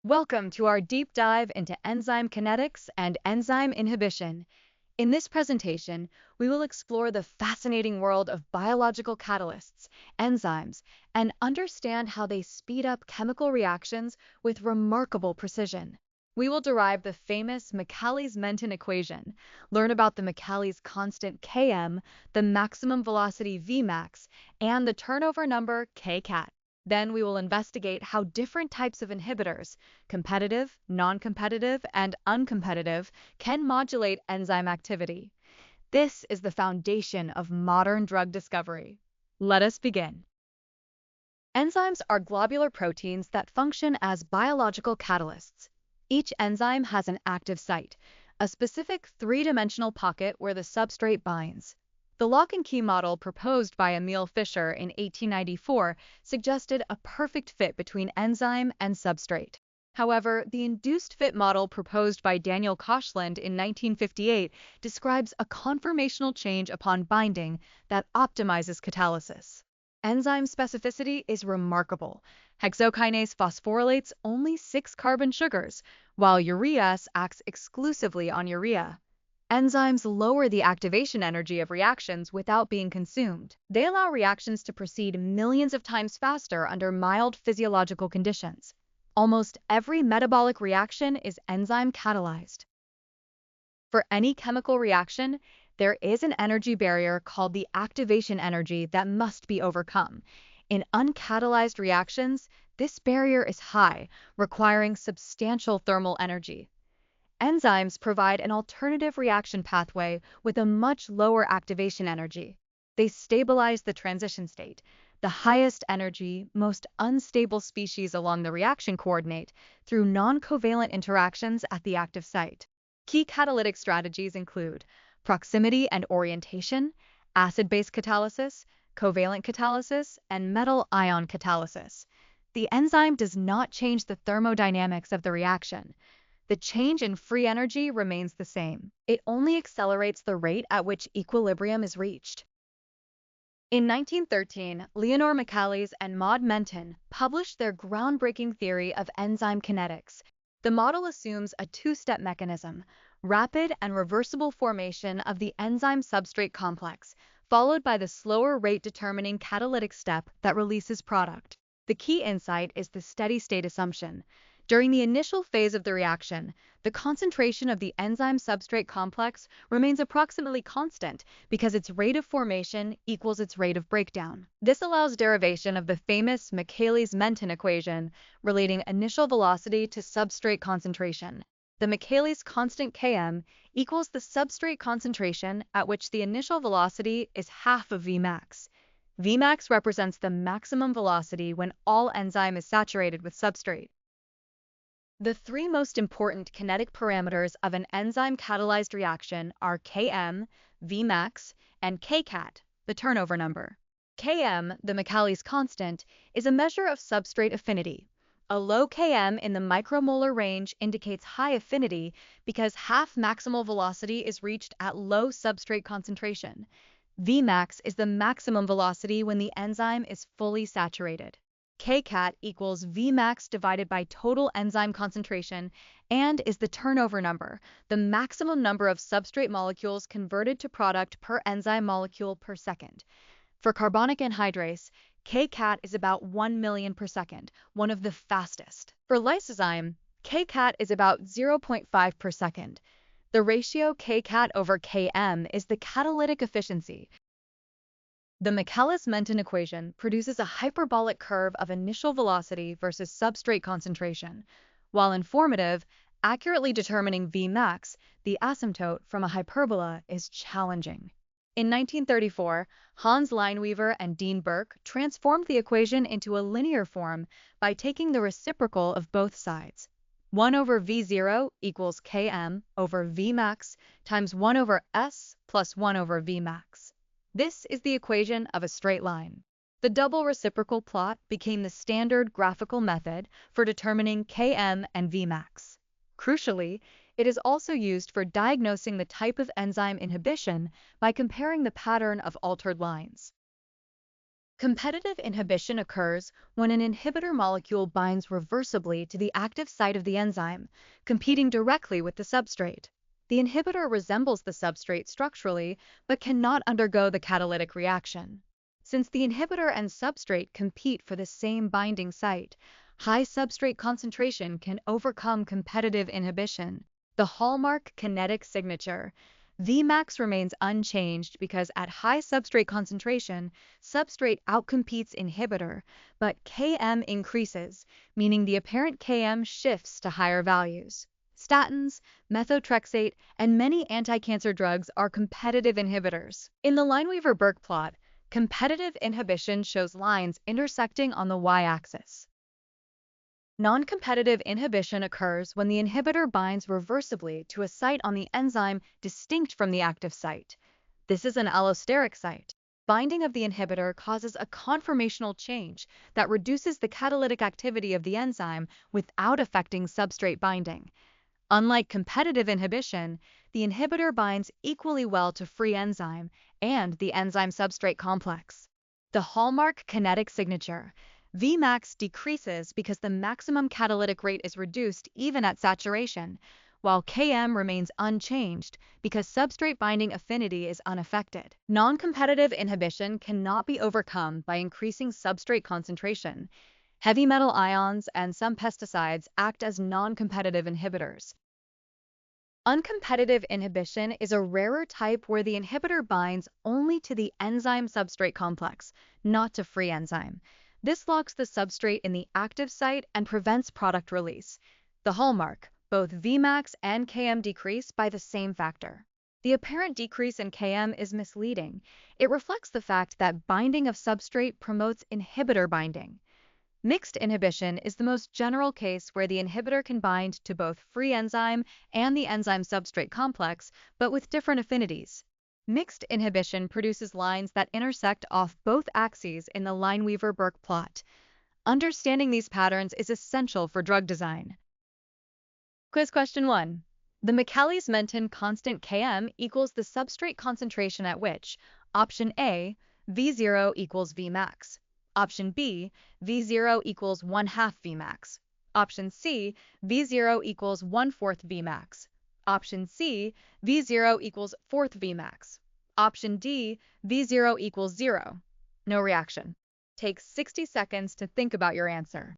Welcome to our deep dive into enzyme kinetics and enzyme inhibition. In this presentation, we will explore the fascinating world of biological catalysts, enzymes, and understand how they speed up chemical reactions with remarkable precision. We will derive the famous Michaelis Menten equation, learn about the Michaelis constant Km, the maximum velocity Vmax, and the turnover number Kcat. Then we will investigate how different types of inhibitors, competitive, non-competitive, and uncompetitive, can modulate enzyme activity. This is the foundation of modern drug discovery. Let us begin. Enzymes are globular proteins that function as biological catalysts. Each enzyme has an active site, a specific three-dimensional pocket where the substrate binds. The lock and key model proposed by Emil Fischer in 1894 suggested a perfect fit between enzyme and substrate. However, the induced fit model proposed by Daniel Koshland in 1958 describes a conformational change upon binding that optimizes catalysis. Enzyme specificity is remarkable. Hexokinase phosphorylates only 6 carbon sugars, while urease acts exclusively on urea. Enzymes lower the activation energy of reactions without being consumed. They allow reactions to proceed millions of times faster under mild physiological conditions. Almost every metabolic reaction is enzyme catalyzed. For any chemical reaction, there is an energy barrier called the activation energy that must be overcome. In uncatalyzed reactions, this barrier is high, requiring substantial thermal energy. Enzymes provide an alternative reaction pathway with a much lower activation energy. They stabilize the transition state, the highest energy, most unstable species along the reaction coordinate, through non-covalent interactions at the active site. Key catalytic strategies include proximity and orientation, acid-base catalysis, covalent catalysis, and metal-ion catalysis. The enzyme does not change the thermodynamics of the reaction. The change in free energy remains the same. It only accelerates the rate at which equilibrium is reached. In 1913, Leonor Michaelis and Maud Menten published their groundbreaking theory of enzyme kinetics. The model assumes a two-step mechanism, rapid and reversible formation of the enzyme substrate complex, followed by the slower rate-determining catalytic step that releases product. The key insight is the steady-state assumption. During the initial phase of the reaction, the concentration of the enzyme substrate complex remains approximately constant because its rate of formation equals its rate of breakdown. This allows derivation of the famous Michaelis Menten equation relating initial velocity to substrate concentration. The Michaelis constant Km equals the substrate concentration at which the initial velocity is half of Vmax. Vmax represents the maximum velocity when all enzyme is saturated with substrate. The three most important kinetic parameters of an enzyme-catalyzed reaction are Km, Vmax, and Kcat, the turnover number. Km, the Michaelis constant, is a measure of substrate affinity. A low Km in the micromolar range indicates high affinity because half maximal velocity is reached at low substrate concentration. Vmax is the maximum velocity when the enzyme is fully saturated. Kcat equals Vmax divided by total enzyme concentration and is the turnover number, the maximum number of substrate molecules converted to product per enzyme molecule per second. For carbonic anhydrase, Kcat is about 1 million per second, one of the fastest. For lysozyme, Kcat is about 0.5 per second. The ratio Kcat over Km is the catalytic efficiency. The Michaelis Menten equation produces a hyperbolic curve of initial velocity versus substrate concentration. While informative, accurately determining Vmax, the asymptote from a hyperbola, is challenging. In 1934, Hans Lineweaver and Dean Burk transformed the equation into a linear form by taking the reciprocal of both sides. 1 over V0 equals Km over Vmax times 1 over S plus 1 over Vmax. This is the equation of a straight line. The double reciprocal plot became the standard graphical method for determining Km and Vmax. Crucially, it is also used for diagnosing the type of enzyme inhibition by comparing the pattern of altered lines. Competitive inhibition occurs when an inhibitor molecule binds reversibly to the active site of the enzyme, competing directly with the substrate. The inhibitor resembles the substrate structurally, but cannot undergo the catalytic reaction. Since the inhibitor and substrate compete for the same binding site, high substrate concentration can overcome competitive inhibition. The hallmark kinetic signature. Vmax remains unchanged because at high substrate concentration, substrate outcompetes inhibitor, but Km increases, meaning the apparent Km shifts to higher values. Statins, methotrexate, and many anti-cancer drugs are competitive inhibitors. In the Lineweaver Burk plot, competitive inhibition shows lines intersecting on the y-axis. Non-competitive inhibition occurs when the inhibitor binds reversibly to a site on the enzyme distinct from the active site. This is an allosteric site. Binding of the inhibitor causes a conformational change that reduces the catalytic activity of the enzyme without affecting substrate binding. Unlike competitive inhibition, the inhibitor binds equally well to free enzyme and the enzyme-substrate complex. The hallmark kinetic signature. Vmax decreases because the maximum catalytic rate is reduced even at saturation, while Km remains unchanged because substrate binding affinity is unaffected. Non-competitive inhibition cannot be overcome by increasing substrate concentration. Heavy metal ions and some pesticides act as non-competitive inhibitors. Uncompetitive inhibition is a rarer type where the inhibitor binds only to the enzyme-substrate complex, not to free enzyme. This locks the substrate in the active site and prevents product release. The hallmark, both Vmax and Km decrease by the same factor. The apparent decrease in Km is misleading. It reflects the fact that binding of substrate promotes inhibitor binding. Mixed inhibition is the most general case where the inhibitor can bind to both free enzyme and the enzyme-substrate complex, but with different affinities. Mixed inhibition produces lines that intersect off both axes in the Lineweaver Burk plot. Understanding these patterns is essential for drug design. Quiz question 1. The Michaelis Menten constant Km equals the substrate concentration at which option A, V0 equals Vmax, option B, V0 equals 1/2 Vmax, option C, V0 equals 1/4 Vmax, option C, V0 equals 1/4 Vmax. Option D, V0 equals 0. No reaction. Take 60 seconds to think about your answer.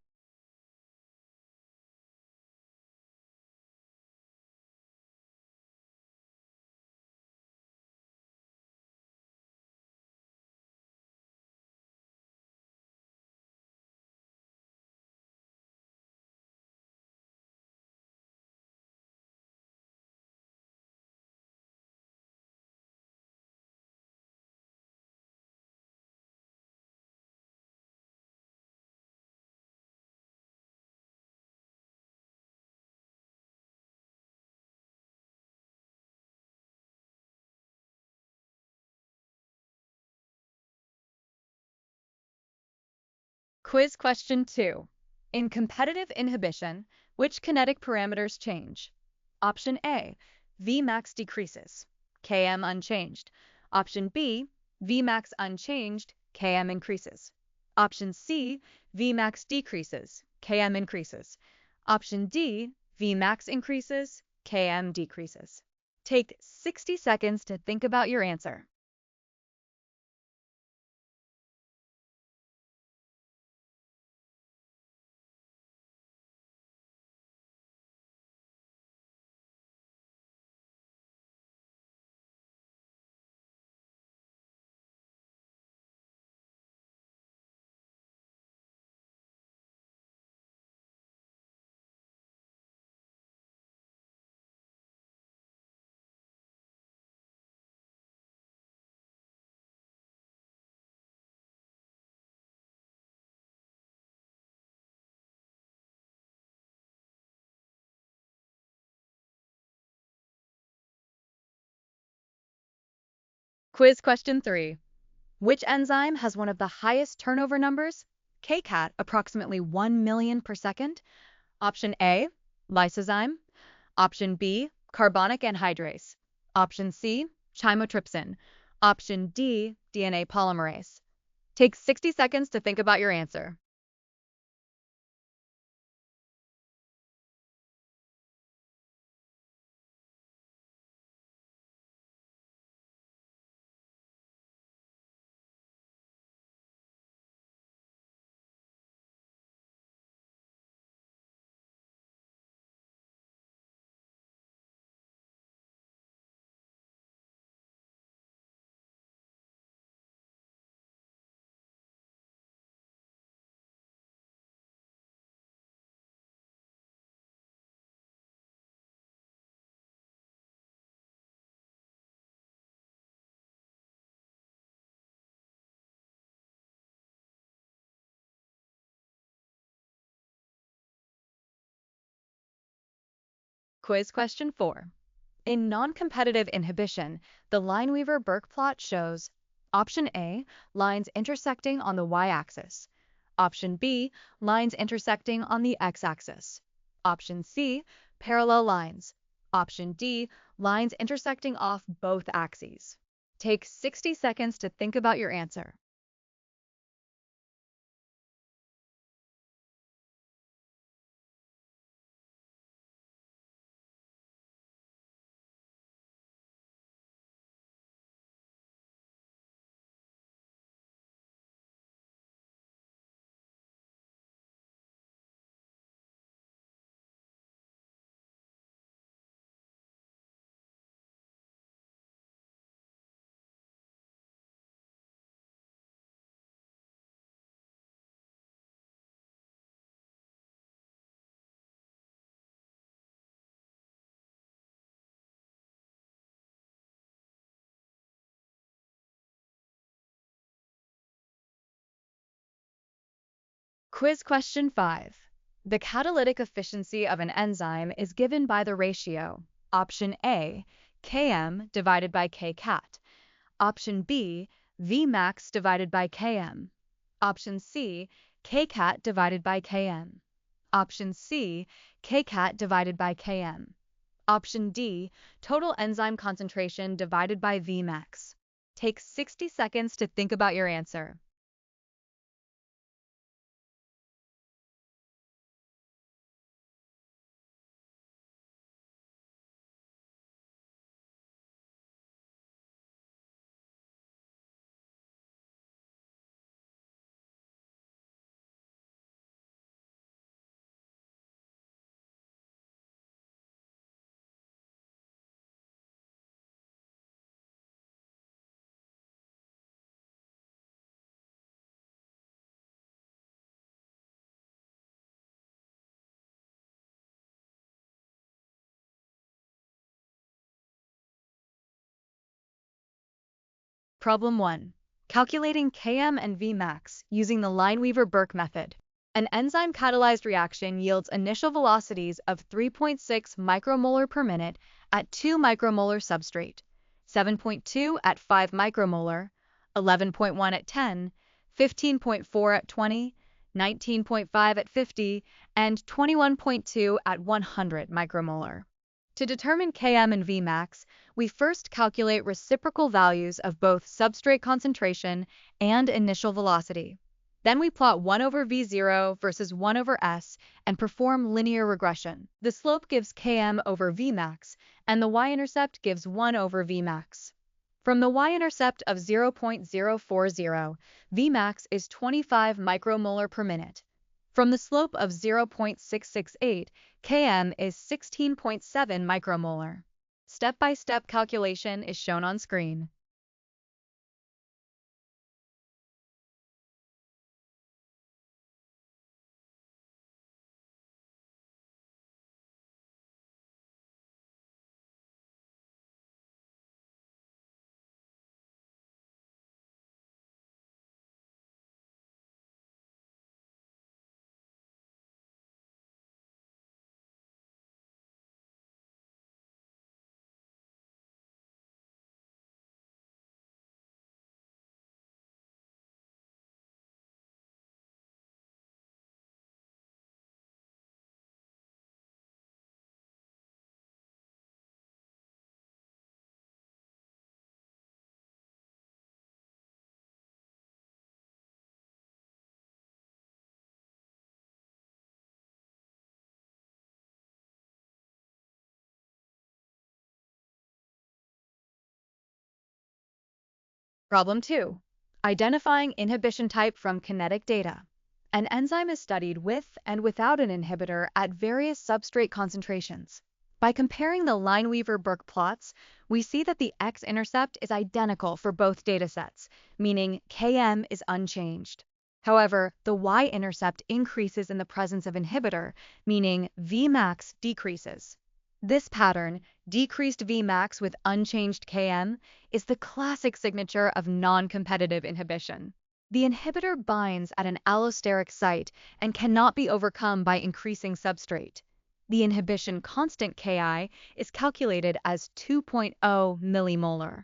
Quiz question 2. In competitive inhibition, which kinetic parameters change? Option A, Vmax decreases, Km unchanged. Option B, Vmax unchanged, Km increases. Option C, Vmax decreases, Km increases. Option D, Vmax increases, Km decreases. Take 60 seconds to think about your answer. Quiz question 3. Which enzyme has one of the highest turnover numbers? KCAT, approximately 1 million per second. Option A, lysozyme. Option B, carbonic anhydrase. Option C, chymotrypsin. Option D, DNA polymerase. Take 60 seconds to think about your answer. Quiz question 4. In non-competitive inhibition, the Lineweaver Burk plot shows option A, lines intersecting on the y-axis, option B, lines intersecting on the x-axis, option C, parallel lines, option D, lines intersecting off both axes. Take 60 seconds to think about your answer. Quiz question 5. The catalytic efficiency of an enzyme is given by the ratio option A, Km divided by Kcat, option B, Vmax divided by Km, option C, Kcat divided by Km, option C, Kcat divided by Km, option D, total enzyme concentration divided by Vmax. Take 60 seconds to think about your answer. Problem 1. Calculating Km and Vmax using the Lineweaver Burk method. An enzyme-catalyzed reaction yields initial velocities of 3.6 micromolar per minute at 2 micromolar substrate, 7.2 at 5 micromolar, 11.1 at 10, 15.4 at 20, 19.5 at 50, and 21.2 at 100 micromolar. To determine Km and Vmax, we first calculate reciprocal values of both substrate concentration and initial velocity. Then we plot 1 over V0 versus 1 over S and perform linear regression. The slope gives Km over Vmax, and the y-intercept gives 1 over Vmax. From the y-intercept of 0.040, Vmax is 25 micromolar per minute. From the slope of 0.668, Km is 16.7 micromolar. Step-by-step calculation is shown on screen. Problem 2. Identifying inhibition type from kinetic data. An enzyme is studied with and without an inhibitor at various substrate concentrations. By comparing the Lineweaver Burk plots, we see that the x-intercept is identical for both datasets, meaning Km is unchanged. However, the y-intercept increases in the presence of inhibitor, meaning Vmax decreases. This pattern, decreased Vmax with unchanged Km, is the classic signature of non-competitive inhibition. The inhibitor binds at an allosteric site and cannot be overcome by increasing substrate. The inhibition constant Ki is calculated as 2.0 millimolar.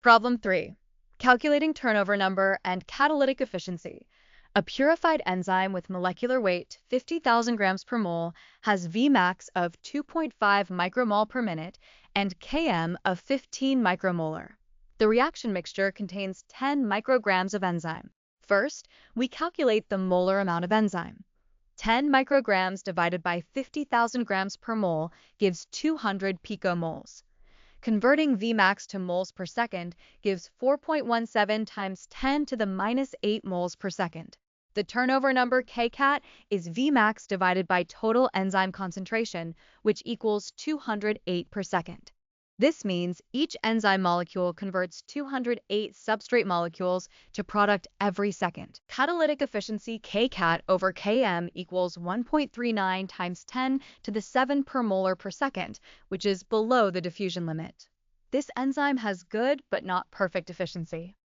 Problem 3. Calculating turnover number and catalytic efficiency. A purified enzyme with molecular weight 50,000 grams per mole has Vmax of 2.5 micromole per minute and Km of 15 micromolar. The reaction mixture contains 10 micrograms of enzyme. First, we calculate the molar amount of enzyme. 10 micrograms divided by 50,000 grams per mole gives 200 picomoles. Converting Vmax to moles per second gives 4.17 times 10 to the minus 8 moles per second. The turnover number kcat is Vmax divided by total enzyme concentration, which equals 208 per second. This means each enzyme molecule converts 208 substrate molecules to product every second. Catalytic efficiency kcat over Km equals 1.39 times 10 to the 7 per molar per second, which is below the diffusion limit. This enzyme has good but not perfect efficiency.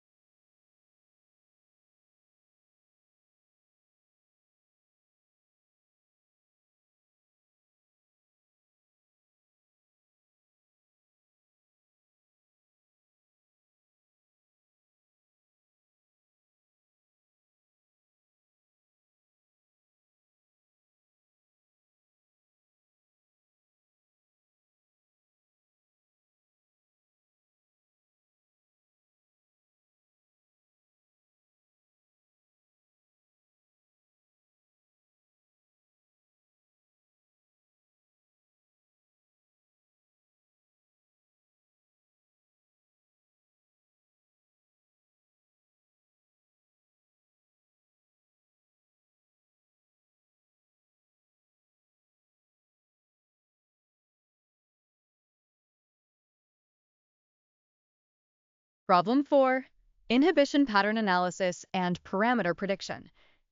Problem 4. Inhibition pattern analysis and parameter prediction.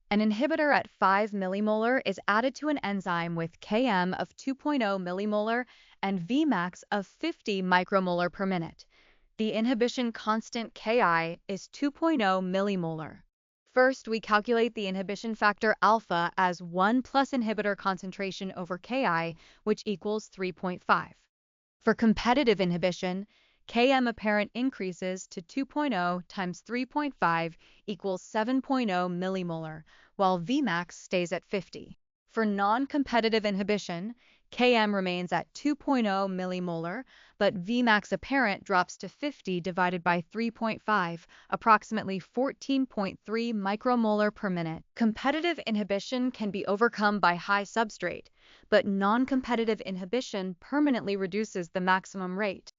An inhibitor at 5 millimolar is added to an enzyme with Km of 2.0 millimolar and Vmax of 50 micromolar per minute. The inhibition constant Ki is 2.0 millimolar. First, we calculate the inhibition factor alpha as 1 plus inhibitor concentration over Ki, which equals 3.5. For competitive inhibition, Km apparent increases to 2.0 times 3.5 equals 7.0 millimolar, while Vmax stays at 50. For non-competitive inhibition, Km remains at 2.0 millimolar, but Vmax apparent drops to 50 divided by 3.5, approximately 14.3 micromolar per minute. Competitive inhibition can be overcome by high substrate, but non-competitive inhibition permanently reduces the maximum rate.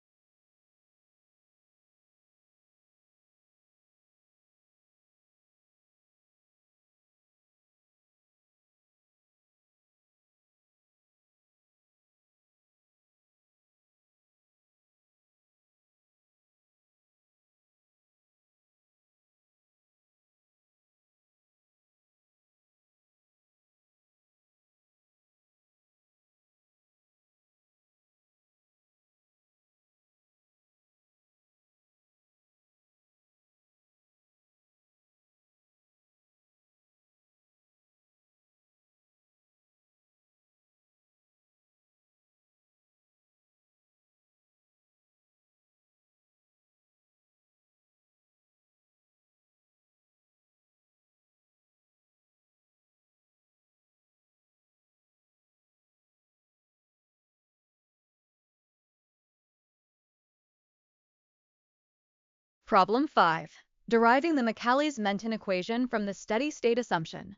Problem 5. Deriving the Michaelis Menten equation from the steady-state assumption.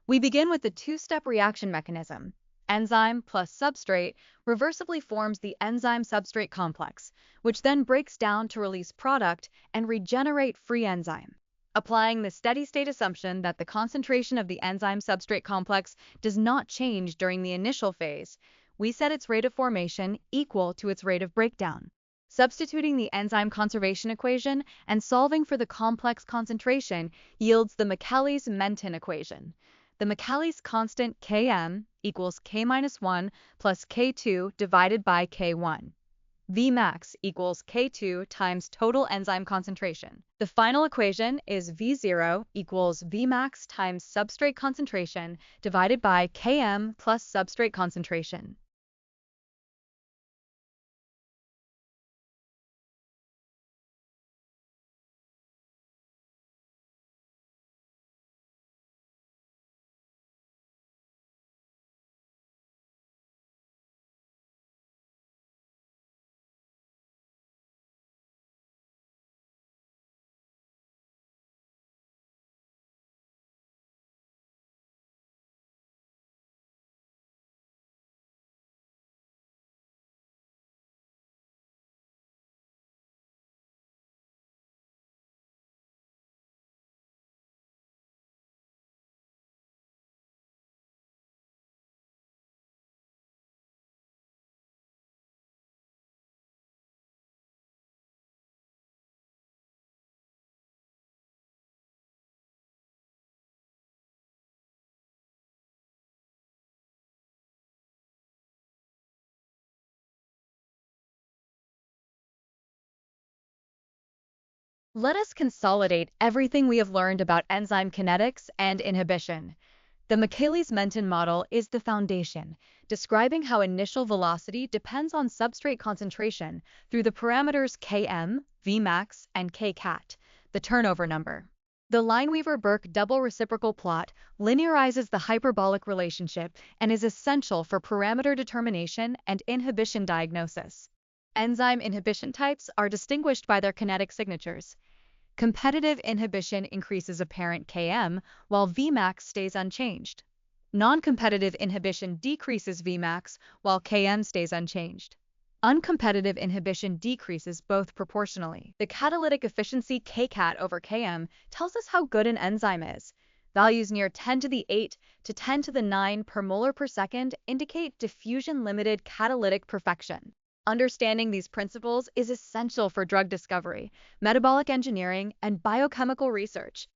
We begin with the two-step reaction mechanism. Enzyme plus substrate reversibly forms the enzyme-substrate complex, which then breaks down to release product and regenerate free enzyme. Applying the steady-state assumption that the concentration of the enzyme-substrate complex does not change during the initial phase, we set its rate of formation equal to its rate of breakdown. Substituting the enzyme conservation equation and solving for the complex concentration yields the Michaelis Menten equation. The Michaelis constant Km equals K-1 plus K2 divided by K1. Vmax equals K2 times total enzyme concentration. The final equation is V0 equals Vmax times substrate concentration divided by Km plus substrate concentration. Let us consolidate everything we have learned about enzyme kinetics and inhibition. The Michaelis Menten model is the foundation, describing how initial velocity depends on substrate concentration through the parameters Km, Vmax, and Kcat, the turnover number. The Lineweaver Burk double reciprocal plot linearizes the hyperbolic relationship and is essential for parameter determination and inhibition diagnosis. Enzyme inhibition types are distinguished by their kinetic signatures. Competitive inhibition increases apparent Km, while Vmax stays unchanged. Non-competitive inhibition decreases Vmax, while Km stays unchanged. Uncompetitive inhibition decreases both proportionally. The catalytic efficiency Kcat over Km tells us how good an enzyme is. Values near 10 to the 8 to 10 to the 9 per molar per second indicate diffusion-limited catalytic perfection. Understanding these principles is essential for drug discovery, metabolic engineering, and biochemical research.